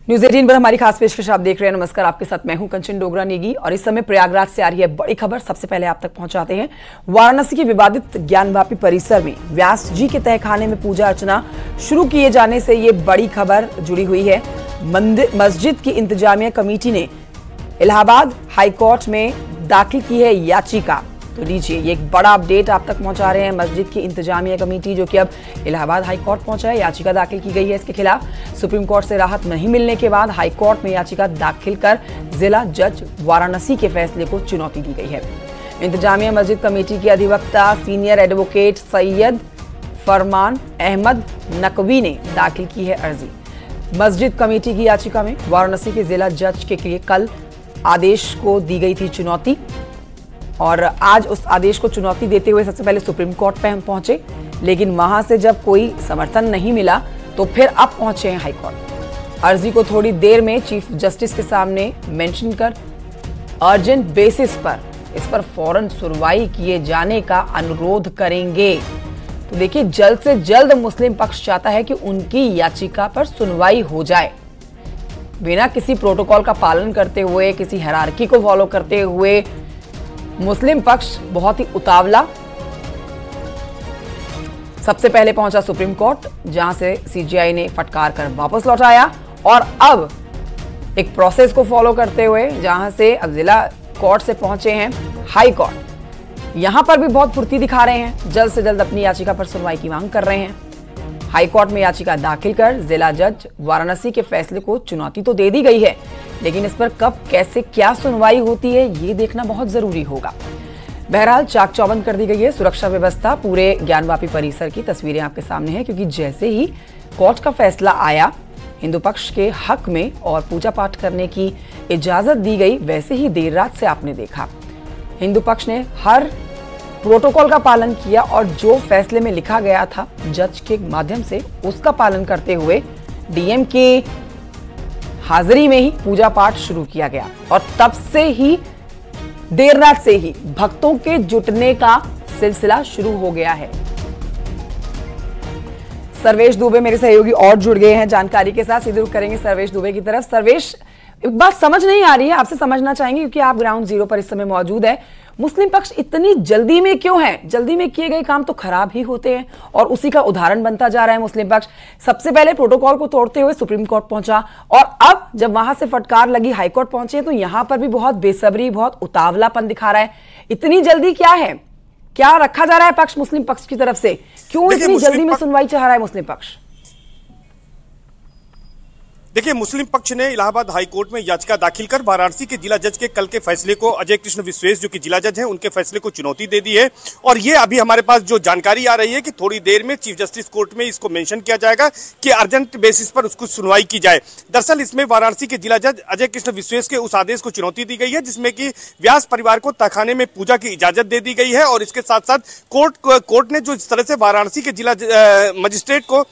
News 18 पर हमारी खास पेशकश आप देख रहे हैं। नमस्कार, आपके साथ मैं हूं कंचन डोगरा नेगी और इस समय प्रयागराज से आ रही है बड़ी खबर। सबसे पहले आप तक पहुंचाते हैं। वाराणसी के विवादित ज्ञानवापी परिसर में व्यास जी के तहखाने में पूजा अर्चना शुरू किए जाने से ये बड़ी खबर जुड़ी हुई है। मस्जिद की इंतजामिया कमेटी ने इलाहाबाद हाईकोर्ट में दाखिल की है याचिका। तो लीजिए, ये एक बड़ा अपडेट आप तक पहुंचा रहे हैं। मस्जिद की इंतजामिया कमेटी जो कि अब इलाहाबाद हाईकोर्ट पहुंचा है, याचिका दाखिल की गई है इसके खिलाफ। सुप्रीम कोर्ट से राहत नहीं मिलने के बाद हाईकोर्ट में याचिका दाखिल कर जिला जज वाराणसी के फैसले को चुनौती दी गई है। इंतजामिया मस्जिद कमेटी के अधिवक्ता सीनियर एडवोकेट सैयद फरमान अहमद नकवी ने दाखिल की है अर्जी। मस्जिद कमेटी की याचिका में वाराणसी के जिला जज के लिए कल आदेश को दी गई थी चुनौती और आज उस आदेश को चुनौती देते हुए सबसे पहले सुप्रीम कोर्ट पे हम पहुंचे, लेकिन वहां से जब कोई समर्थन नहीं मिला तो फिर अब पहुंचे हैं हाईकोर्ट। अर्जी को थोड़ी देर में चीफ जस्टिस के सामने मेंशन कर अर्जेंट बेसिस पर इस पर फौरन सुनवाई किए जाने का अनुरोध करेंगे। तो देखिए, जल्द से जल्द मुस्लिम पक्ष चाहता है कि उनकी याचिका पर सुनवाई हो जाए। बिना किसी प्रोटोकॉल का पालन करते हुए, किसी हायरार्की को फॉलो करते हुए मुस्लिम पक्ष बहुत ही उतावला सबसे पहले पहुंचा सुप्रीम कोर्ट, जहां से सीजीआई ने फटकार कर वापस लौटाया और अब एक प्रोसेस को फॉलो करते हुए जहां से अब जिला कोर्ट से पहुंचे हैं हाई कोर्ट। यहां पर भी बहुत फुर्ती दिखा रहे हैं, जल्द से जल्द अपनी याचिका पर सुनवाई की मांग कर रहे हैं। हाई कोर्ट में याचिका दाखिल कर जिला जज वाराणसी के फैसले को चुनौती तो दे दी गई है, लेकिन इस पर कब, कैसे, क्या सुनवाई होती है ये देखना बहुत जरूरी होगा। बहरहाल चाक चौबंद कर दी गई है सुरक्षा व्यवस्था पूरे ज्ञानवापी परिसर की। तस्वीरें आपके सामने हैं, क्योंकि जैसे ही कोर्ट का फैसला आया हिंदू पक्ष के हक में और पूजा पाठ करने की इजाजत दी गई, वैसे ही देर रात से आपने देखा हिंदू पक्ष ने हर प्रोटोकॉल का पालन किया और जो फैसले में लिखा गया था जज के माध्यम से उसका पालन करते हुए डीएम की हाजिरी में ही पूजा पाठ शुरू किया गया और तब से ही देर रात से ही भक्तों के जुटने का सिलसिला शुरू हो गया है। सर्वेश दुबे मेरे सहयोगी और जुड़ गए हैं जानकारी के साथ। सीधे रुख करेंगे सर्वेश दुबे की तरफ। सर्वेश, एक बात समझ नहीं आ रही है, आपसे समझना चाहेंगे क्योंकि आप ग्राउंड जीरो पर इस समय मौजूद है। मुस्लिम पक्ष इतनी जल्दी में क्यों है? जल्दी में किए गए काम तो खराब ही होते हैं और उसी का उदाहरण बनता जा रहा है मुस्लिम पक्ष। सबसे पहले प्रोटोकॉल को तोड़ते हुए सुप्रीम कोर्ट पहुंचा और अब जब वहां से फटकार लगी हाईकोर्ट पहुंचे तो यहां पर भी बहुत बेसब्री, बहुत उतावलापन दिखा रहा है। इतनी जल्दी क्या है? क्या रखा जा रहा है पक्ष मुस्लिम पक्ष की तरफ से? क्यों इतनी जल्दी में सुनवाई चाह रहा है मुस्लिम पक्ष? देखिए, मुस्लिम पक्ष ने इलाहाबाद हाई कोर्ट में याचिका दाखिल कर वाराणसी के जिला जज के कल के फैसले को, अजय कृष्ण विश्वेश जो कि जिला जज हैं, उनके फैसले को चुनौती दे दी है। और ये अभी हमारे पास जो जानकारी आ रही है कि थोड़ी देर में चीफ जस्टिस कोर्ट में इसको मेंशन किया जाएगा कि अर्जेंट बेसिस पर उसको सुनवाई की जाए। दरअसल इसमें वाराणसी के जिला जज अजय कृष्ण विश्वेश के उस आदेश को चुनौती दी गई है जिसमें कि व्यास परिवार को तहखाने में पूजा की इजाजत दे दी गई है। और इसके साथ साथ कोर्ट ने जो इस तरह से वाराणसी के जिला मजिस्ट्रेट को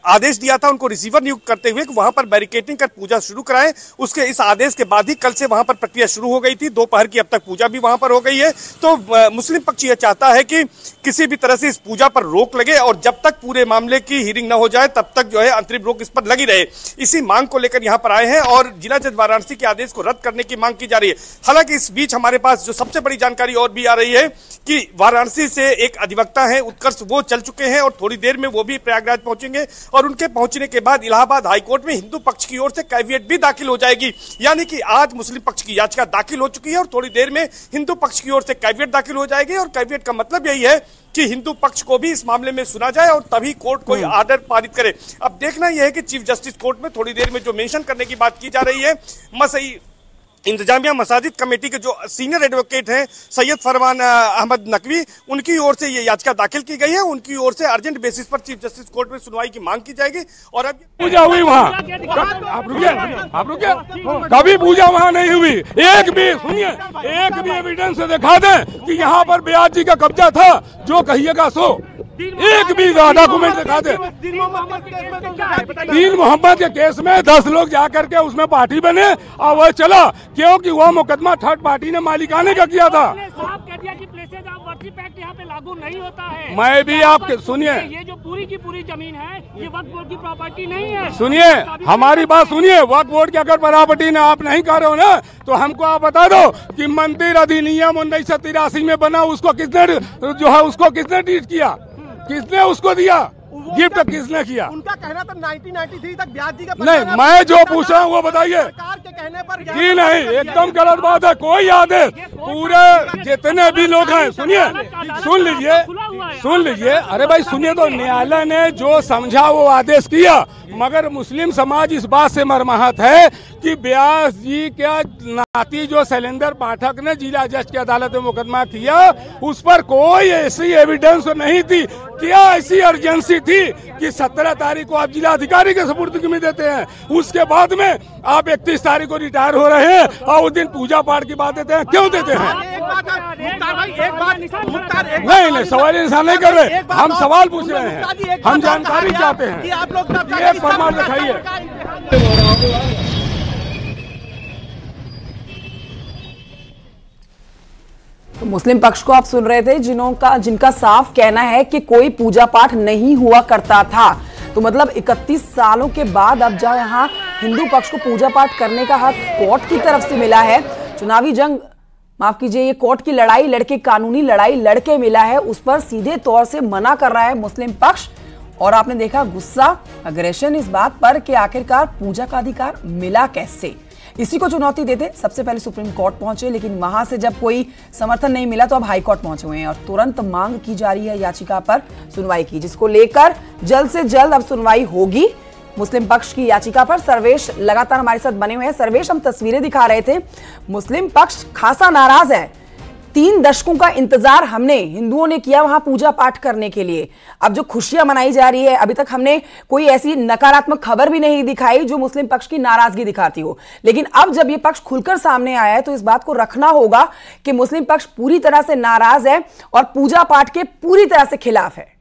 आदेश दिया था उनको रिसीवर नियुक्त करते हुए वहां पर बैरिकेडिंग कर पूजा शुरू कराएं, उसके इस आदेश के बाद ही कल से वहां पर प्रक्रिया शुरू हो गई थी। दोपहर की अब तक पूजा भी वहां पर हो गई है। तो मुस्लिम पक्ष यह चाहता है कि किसी भी तरह से इस पूजा पर रोक लगे और जब तक पूरे मामले की हियरिंग न हो जाए तब तक जो है अंतरिम रोक इस पर लगी रहे। इसी मांग को लेकर यहां पर आए हैं और जिला जज वाराणसी के आदेश को रद्द करने की मांग की जा रही है। हालांकि इस बीच हमारे पास जो सबसे बड़ी जानकारी और भी आ रही है कि वाराणसी से एक अधिवक्ता है उत्कर्ष, वो चल चुके हैं और थोड़ी देर में वो भी प्रयागराज पहुंचेंगे और उनके पहुंचने के बाद इलाहाबाद हाईकोर्ट में हिंदू पक्ष की ओर से कैविएट भी दाखिल हो जाएगी। यानी कि आज मुस्लिम पक्ष की याचिका दाखिल हो चुकी है और थोड़ी देर में हिंदू पक्ष की ओर से कैविएट दाखिल हो जाएगी। और कैविएट का मतलब यही है कि हिंदू पक्ष को भी इस मामले में सुना जाए और तभी कोर्ट कोई आर्डर पारित करे। अब देखना यह है कि चीफ जस्टिस कोर्ट में थोड़ी देर में जो मेंशन करने की बात की जा रही है, इंतजामिया मसाजिद कमेटी के जो सीनियर एडवोकेट हैं सैयद फरमान अहमद नकवी, उनकी ओर से ये याचिका दाखिल की गई है। उनकी ओर से अर्जेंट बेसिस पर चीफ जस्टिस कोर्ट में सुनवाई की मांग की जाएगी। और अब पूजा हुई वहाँ, आप रुकिए, कभी पूजा वहाँ नहीं हुई। एक भी, सुनिए, एक भी एविडेंस दिखा दें कि यहाँ पर ब्याज जी का कब्जा था, जो कहिएगा सो। एक भी डॉक्यूमेंट दिखा दे। दीन मोहम्मद के केस में 10 लोग जाकर के उसमें पार्टी बने और वह चला, क्योंकि वह मुकदमा थर्ड पार्टी ने मालिकाने का किया था। वक्फ एक्ट यहाँ पे लागू नहीं होता है। मैं भी आपके सुनिए, ये जो पूरी की पूरी जमीन है ये वक्फ बोर्ड की प्रॉपर्टी नहीं है। सुनिए हमारी बात सुनिए, वक्फ बोर्ड की अगर प्रॉपर्टी ने आप नहीं कर रहे हो ना तो हमको आप बता दो कि मंदिर अधिनियम 1983 में बना, उसको किसने जो है उसको किसने डीड किया, किसने उसको दिया, गिफ्ट किसने किया? उनका कहना था 1993 तक ब्याज दी का नहीं, मैं जो पूछ रहा हूँ वो बताइए। सरकार के कहने पर जी नहीं, एकदम गलत बात है। कोई आदेश, पूरे जितने भी लोग हैं, सुनिए, सुन लीजिए, अरे भाई सुनिए तो, न्यायालय ने जो समझा वो आदेश किया, मगर मुस्लिम समाज इस बात से मर्माहत है कि व्यास जी क्या नाती जो शैलेंद्र पाठक ने जिला जज की अदालत में मुकदमा किया, उस पर कोई ऐसी एविडेंस नहीं थी। क्या ऐसी अर्जेंसी थी कि 17 तारीख को आप जिला अधिकारी के सुपुर्दगी में देते हैं, उसके बाद में आप 31 तारीख को रिटायर हो रहे हैं और उस दिन पूजा पाठ की बात देते हैं? क्यों देते हैं? नहीं, सवाल इंसान नहीं कर रहे, हम सवाल पूछ रहे हैं, हम जानकारी चाहते हैं। आप लोग एक प्रमाण दिखाइए। तो मुस्लिम पक्ष को आप सुन रहे थे, जिनका साफ कहना है कि कोई पूजा पाठ नहीं हुआ करता था। तो मतलब 31 सालों के बाद अब जहां यहाँ हिंदू पक्ष को पूजा पाठ करने का हक कोर्ट की तरफ से मिला है, चुनावी जंग, माफ कीजिए, ये कोर्ट की लड़ाई लड़के, कानूनी लड़ाई लड़के मिला है, उस पर सीधे तौर से मना कर रहा है मुस्लिम पक्ष। और आपने देखा गुस्सा, अग्रेशन इस बात पर कि आखिरकार पूजा का अधिकार मिला कैसे। इसी को चुनौती देते सबसे पहले सुप्रीम कोर्ट पहुंचे, लेकिन वहां से जब कोई समर्थन नहीं मिला तो अब हाई कोर्ट पहुंचे हुए हैं और तुरंत मांग की जा रही है याचिका पर सुनवाई की, जिसको लेकर जल्द से जल्द अब सुनवाई होगी। मुस्लिम पक्ष की याचिका पर सर्वेश लगातार हमारे साथ बने हुए हैं। सर्वेश, हम तस्वीरें दिखा रहे थे, मुस्लिम पक्ष खासा नाराज है। 3 दशकों का इंतजार हमने हिंदुओं ने किया वहां पूजा पाठ करने के लिए। अब जो खुशियां मनाई जा रही है, अभी तक हमने कोई ऐसी नकारात्मक खबर भी नहीं दिखाई जो मुस्लिम पक्ष की नाराजगी दिखाती हो, लेकिन अब जब ये पक्ष खुलकर सामने आया है तो इस बात को रखना होगा कि मुस्लिम पक्ष पूरी तरह से नाराज है और पूजा पाठ के पूरी तरह से खिलाफ है।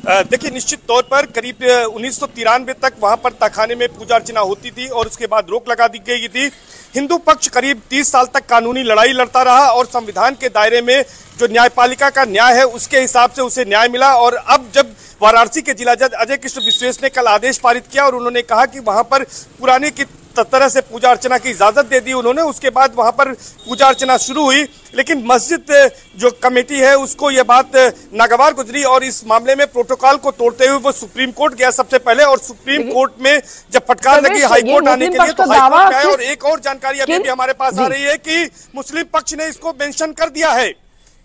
देखिए, निश्चित तौर पर करीब 1993 तक वहां पर तहखाने में पूजा अर्चना होती थी और उसके बाद रोक लगा दी गई थी। हिंदू पक्ष करीब 30 साल तक कानूनी लड़ाई लड़ता रहा और संविधान के दायरे में जो न्यायपालिका का न्याय है उसके हिसाब से उसे न्याय मिला। और अब जब वाराणसी के जिला जज अजय कृष्ण विश्वेश ने कल आदेश पारित किया और उन्होंने कहा कि वहां पर पुराने की तरह से पूजा अर्चना की इजाजत दे दी उन्होंने, उसके बाद वहां पर पूजा अर्चना शुरू हुई। लेकिन मस्जिद जो कमेटी है उसको ये बात नागवार गुजरी और इस मामले में प्रोटोकॉल को तोड़ते हुए वो सुप्रीम कोर्ट गया सबसे पहले। और सुप्रीम कोर्ट में जब फटकार लगी हाई कोर्ट आने के लिए तो हाई कोर्ट आया। और एक और जानकारी अभी भी हमारे पास आ रही है कि मुस्लिम पक्ष ने इसको मेंशन कर दिया है,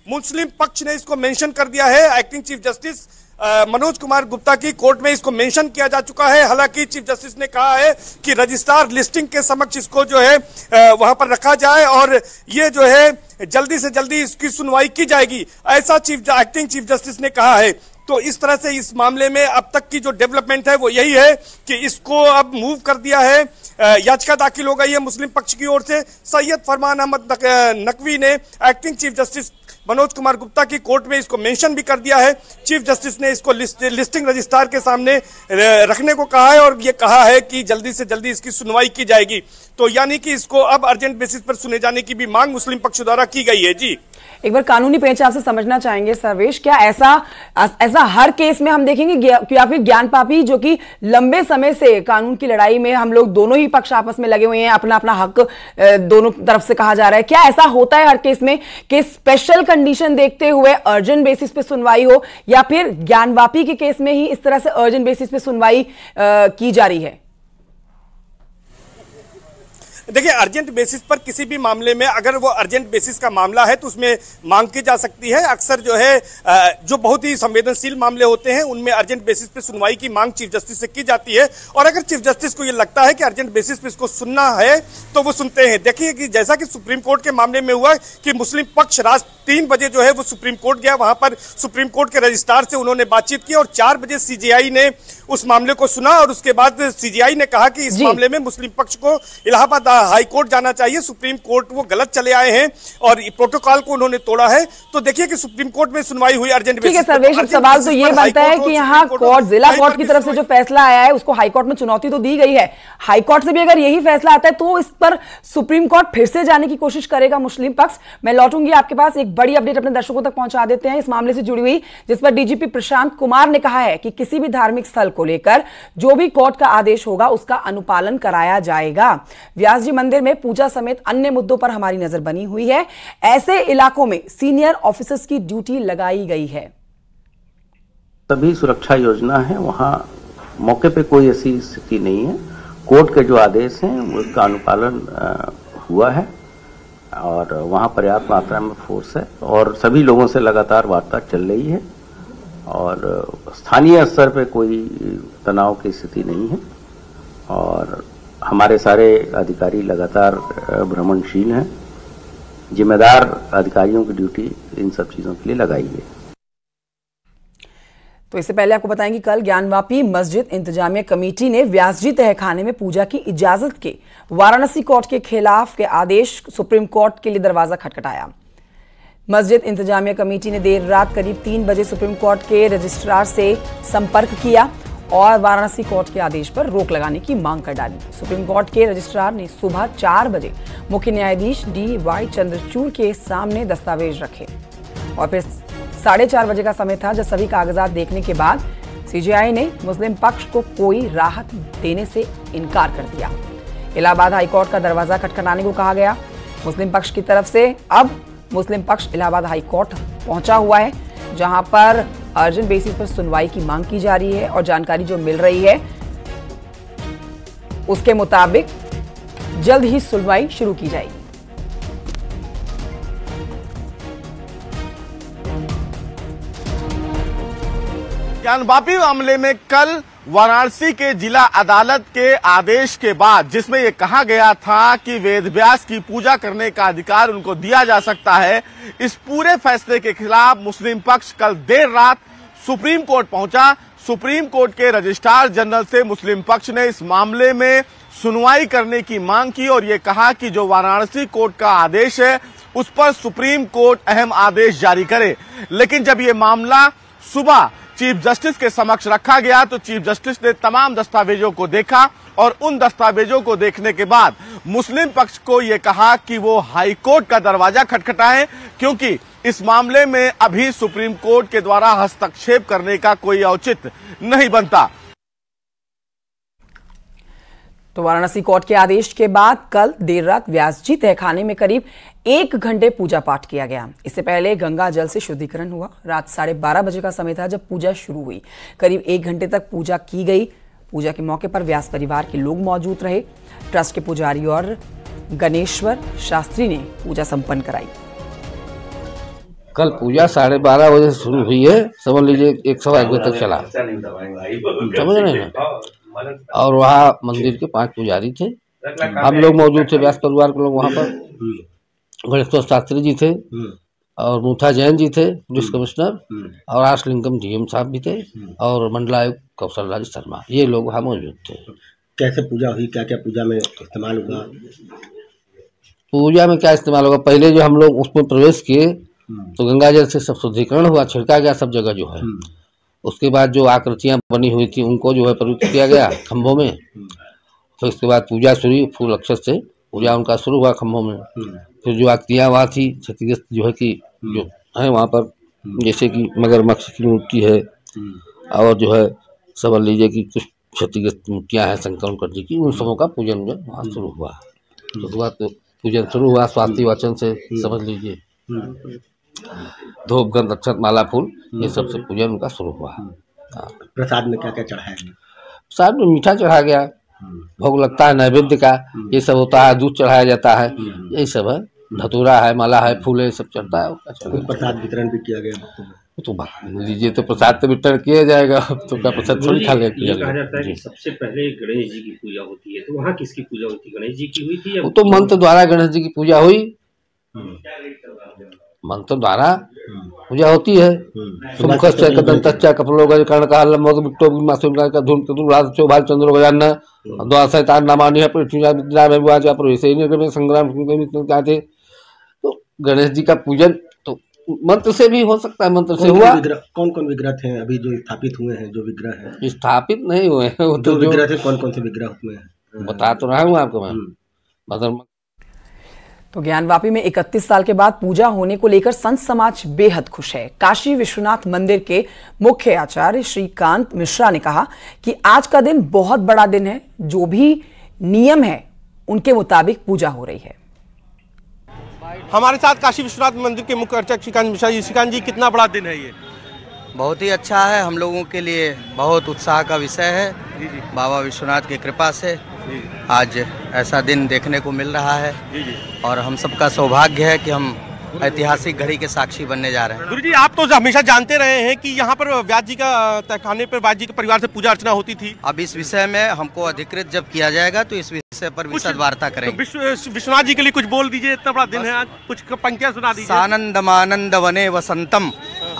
मुस्लिम पक्ष ने इसको मेंशन कर दिया है। Acting chief justice Manoj Kumar Gupta की कोर्ट में इसको मेंशन किया जा चुका है। हालांकि चीफ जस्टिस ने कहा है कि रजिस्ट्रार लिस्टिंग के समक्ष इसको जो है वहां पर रखा जाए और ये जो है जल्दी से जल्दी इसकी सुनवाई की जाएगी, ऐसा एक्टिंग चीफ जस्टिस ने कहा है। तो इस तरह से इस मामले में अब तक की जो डेवलपमेंट है वो यही है कि इसको अब मूव कर दिया है। याचिका दाखिल हो गई है मुस्लिम पक्ष की ओर से। सैयद फरमान अहमद नकवी ने acting chief justice Manoj Kumar Gupta की कोर्ट में इसको मेंशन भी कर दिया है। चीफ जस्टिस ने इसको लिस्टिंग रजिस्ट्रार के सामने रखने को कहा है और ये कहा है कि जल्दी से जल्दी इसकी सुनवाई की जाएगी। तो यानी कि इसको अब अर्जेंट बेसिस पर सुने जाने की भी मांग मुस्लिम पक्ष द्वारा की गई है। जी, एक बार कानूनी पहचान से समझना चाहेंगे सर्वेश, क्या ऐसा हर केस में हम देखेंगे या फिर ज्ञान पापी जो कि लंबे समय से कानून की लड़ाई में हम लोग दोनों ही पक्ष आपस में लगे हुए हैं, अपना अपना हक दोनों तरफ से कहा जा रहा है, क्या ऐसा होता है हर केस में कि स्पेशल कंडीशन देखते हुए अर्जेंट बेसिस पे सुनवाई हो या फिर ज्ञानवापी के केस में ही इस तरह से अर्जेंट बेसिस पे सुनवाई की जा रही है? देखिए, अर्जेंट बेसिस पर किसी भी मामले में अगर वो अर्जेंट बेसिस का मामला है तो उसमें मांग की जा सकती है। अक्सर जो है जो बहुत ही संवेदनशील मामले होते हैं उनमें अर्जेंट बेसिस पे सुनवाई की मांग चीफ जस्टिस से की जाती है। और अगर चीफ जस्टिस को ये लगता है कि अर्जेंट बेसिस पे इसको सुनना है तो वो सुनते हैं। देखिए कि जैसा कि सुप्रीम कोर्ट के मामले में हुआ कि मुस्लिम पक्ष 3 बजे जो है वो सुप्रीम कोर्ट गया, वहां पर सुप्रीम कोर्ट के रजिस्ट्रार से उन्होंने बातचीत की और 4 बजे सीजेआई ने उस मामले को सुना और उसके बाद सीजेआई ने कहा कि इस मामले में मुस्लिम पक्ष को इलाहाबाद हाई कोर्ट जाना चाहिए। सुप्रीम कोर्ट वो गलत चले आए हैं और प्रोटोकॉल को उन्होंने तोड़ा है। तो देखिए कि सुप्रीम कोर्ट में सुनवाई हुई अर्जेंट बेसिस पर। सर्वेश, सवाल तो ये बनता है कि यहाँ कोर्ट, जिला कोर्ट की तरफ से जो फैसला आया है उसको हाई कोर्ट में चुनौती तो दी गई है। हाई कोर्ट से भी अगर यही फैसला आता है तो इस पर सुप्रीम कोर्ट फिर से जाने की कोशिश करेगा मुस्लिम पक्ष। मैं लौटूंगी आपके पास, एक बड़ी अपडेट अपने दर्शकों तक पहुंचा देते हैं इस मामले से जुड़ी हुई, जिस पर डीजीपी प्रशांत कुमार ने कहा है कि किसी भी धार्मिक स्थल को लेकर जो भी कोर्ट का आदेश होगा उसका अनुपालन कराया जाएगा। व्यास जी मंदिर में पूजा समेत अन्य मुद्दों पर हमारी नजर बनी हुई है। ऐसे इलाकों में सीनियर ऑफिसर्स की ड्यूटी लगाई गई है। सभी सुरक्षा योजना है, वहां मौके पे कोई ऐसी स्थिति नहीं है। कोर्ट के जो आदेश हैं उसका अनुपालन हुआ है और वहां पर्याप्त मात्रा में फोर्स है और सभी लोगों से लगातार वार्ता चल रही है और स्थानीय स्तर पे कोई तनाव की स्थिति नहीं है और हमारे सारे अधिकारी लगातार भ्रमणशील हैं। जिम्मेदार अधिकारियों की ड्यूटी इन सब चीजों के लिए लगाई है। तो इससे पहले आपको बताएंगे, कल ज्ञानवापी मस्जिद इंतजामिया कमेटी ने व्यास जी तहखाने में पूजा की इजाजत के वाराणसी कोर्ट के खिलाफ के आदेश सुप्रीम कोर्ट के लिए दरवाजा खटखटाया। मस्जिद इंतजामिया कमेटी ने देर रात करीब 3 बजे सुप्रीम कोर्ट के रजिस्ट्रार से संपर्क किया और वाराणसी कोर्ट के आदेश पर रोक लगाने की मांग कर डाली। सुप्रीम कोर्ट के रजिस्ट्रार ने सुबह 4 बजे मुख्य न्यायाधीश DY चंद्रचूड़ के सामने दस्तावेज रखे और फिर 4:30 बजे का समय था जब सभी कागजात देखने के बाद सीजेआई ने मुस्लिम पक्ष को कोई राहत देने से इनकार कर दिया। इलाहाबाद हाईकोर्ट का दरवाजा खटखटाने को कहा गया। मुस्लिम पक्ष की तरफ से अब मुस्लिम पक्ष इलाहाबाद हाईकोर्ट पहुंचा हुआ है, जहां पर अर्जेंट बेसिस पर सुनवाई की मांग की जा रही है और जानकारी जो मिल रही है उसके मुताबिक जल्द ही सुनवाई शुरू की जाएगी। ज्ञानवापी मामले में कल वाराणसी के जिला अदालत के आदेश के बाद, जिसमें यह कहा गया था कि वेद व्यास की पूजा करने का अधिकार उनको दिया जा सकता है, इस पूरे फैसले के खिलाफ मुस्लिम पक्ष कल देर रात सुप्रीम कोर्ट पहुंचा। सुप्रीम कोर्ट के रजिस्ट्रार जनरल से मुस्लिम पक्ष ने इस मामले में सुनवाई करने की मांग की और ये कहा कि जो वाराणसी कोर्ट का आदेश है उस पर सुप्रीम कोर्ट अहम आदेश जारी करे। लेकिन जब ये मामला सुबह चीफ जस्टिस के समक्ष रखा गया तो चीफ जस्टिस ने तमाम दस्तावेजों को देखा और उन दस्तावेजों को देखने के बाद मुस्लिम पक्ष को यह कहा कि वो हाई कोर्ट का दरवाजा खटखटाएं, क्योंकि इस मामले में अभी सुप्रीम कोर्ट के द्वारा हस्तक्षेप करने का कोई औचित्य नहीं बनता। तो वाराणसी कोर्ट के आदेश के बाद कल देर रात व्यास जी तहखाने में करीब 1 घंटे पूजा पाठ किया गया। इससे पहले गंगा जल से शुद्धिकरण हुआ। रात 12:30 बजे का समय था जब पूजा शुरू हुई। करीब 1 घंटे तक पूजा की गई। पूजा के मौके पर व्यास परिवार के लोग मौजूद रहे। ट्रस्ट के पुजारी और गणेश्वर शास्त्री ने पूजा संपन्न कराई। कल पूजा 12:30 बजे से शुरू हुई है, समझ लीजिए 1-1 बजे तक चला, समझ रहे हैं। और वहाँ मंदिर के 5 पुजारी थे, हम लोग मौजूद थे, व्यास परिवार के लोग वहाँ पर। गणेश्वर शास्त्री जी थे और मूथा जैन जी थे पुलिस कमिश्नर, और आशलिंगम DM साहब भी थे और मंडलायुक्त कौशल राज शर्मा, ये लोग वहाँ मौजूद थे। कैसे पूजा हुई, क्या क्या पूजा में इस्तेमाल हुआ? पूजा में क्या इस्तेमाल होगा, पहले जो हम लोग उसमें प्रवेश किए तो गंगा जल से सब शुद्धिकरण हुआ, छिड़का गया सब जगह जो है। उसके बाद जो आकृतियां बनी हुई थी उनको जो है पवित्र किया गया खंभों में। फिर उसके बाद पूजा शुरू, फूल अक्षर से पूजा उनका शुरू हुआ खंभों में। फिर जो आकृतियां वहाँ थी क्षतिग्रस्त जो है कि जो है वहाँ पर, जैसे कि मगरमच्छ की मूर्ति है और जो है समझ लीजिए कि कुछ क्षतिग्रस्त मूर्तियाँ हैं शंकर जी की, उन सबों का पूजन जो वहाँ शुरू हुआ। उसके बाद तो पूजन शुरू हुआ स्वाति वाचन से, समझ लीजिए धूप गंध अक्षत माला फूल ये सब से पूजन उनका शुरू हुआ। प्रसाद में क्या क्या चढ़ाया गया? प्रसाद में मीठा चढ़ाया गया, भोग लगता है नैवेद्य का, ये सब होता है, दूध चढ़ाया जाता है, यही सब है, धतूरा है, माला है, फूल है, सब चढ़ता है। प्रसाद वितरण भी किया गया तो बात लीजिए, तो प्रसाद तो वितरण किया जाएगा, तो क्या प्रसाद थोड़ी खा ले। कहा जाता है कि सबसे पहले गणेश जी की पूजा होती है, तो वहाँ किसकी पूजा होती है? गणेश जी की हुई थी? वो तो मंत्र द्वारा गणेश जी की पूजा हुई, मंत्र द्वारा पूजा होती है। सुमुखस्य कदंतस्य कपलोगज कर्णकालंबोग बिट्टो मासुंगा का धूम तदु राजचो भाल चंद्रो गजानन द्वासैतान नामानि है पृथ्वी विद्या में वाचा प्रवेशेन में संग्राम कहते। तो गणेश जी का पूजन तो मंत्र से भी हो सकता है, मंत्र से हुआ। कौन कौन विग्रह थे अभी जो स्थापित हुए हैं? जो विग्रह हैं स्थापित नहीं हुए हैं, वो जो विग्रह थे कौन कौन से विग्रह हुए हैं बता तो रहा हूँ आपको मैं। तो ज्ञानवापी में 31 साल के बाद पूजा होने को लेकर संत समाज बेहद खुश है। काशी विश्वनाथ मंदिर के मुख्य आचार्य श्रीकांत मिश्रा ने कहा कि आज का दिन बहुत बड़ा दिन है, जो भी नियम है उनके मुताबिक पूजा हो रही है। हमारे साथ काशी विश्वनाथ मंदिर के मुख्य अर्चक श्रीकांत मिश्रा जी। श्रीकांत जी, कितना बड़ा दिन है ये? बहुत ही अच्छा है, हम लोगों के लिए बहुत उत्साह का विषय है। बाबा विश्वनाथ की कृपा से आज ऐसा दिन देखने को मिल रहा है और हम सबका सौभाग्य है कि हम ऐतिहासिक घड़ी के साक्षी बनने जा रहे हैं। गुरुजी, आप तो हमेशा जानते रहे हैं कि यहाँ पर व्यास जी का तहखाने पर व्यास जी के परिवार से पूजा अर्चना होती थी। अब इस विषय में हमको अधिकृत जब किया जाएगा तो इस विषय पर विशद वार्ता करेंगे। तो विश्वनाथ जी के लिए कुछ बोल दीजिए, इतना बड़ा दिन है आज, कुछ पंक्तियां सुना दीजिए। आनंदमानंद वने वसंतम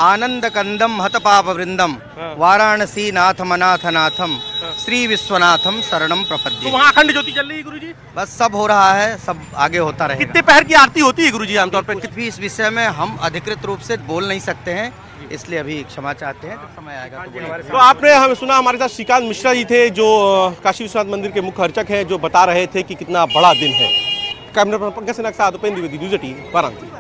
आनंद कंदम हत पाप वृंदम वाराणसी नाथ मनाथ नाथम श्री विश्वनाथम शरणम प्रपद्ये। तो वहाँ अखंड ज्योति चल रही है गुरुजी? बस सब हो रहा है, सब आगे होता रहेगा। कितने पहर की आरती होती है गुरुजी आमतौर पर? कुछ भी इस विषय में हम अधिकृत रूप से बोल नहीं सकते हैं, इसलिए अभी क्षमा चाहते हैं, जब समय आएगा तो आपने हमें सुना, हमारे साथ श्रीकांत मिश्रा जी थे जो काशी विश्वनाथ मंदिर के मुख्य अर्चक हैं, जो बता रहे थे कि कितना बड़ा दिन है। कैमरा पर्सन पंकज सिन्हा के साथ उपेंद्र द्विवेदी, न्यूज़ 18 वाराणसी।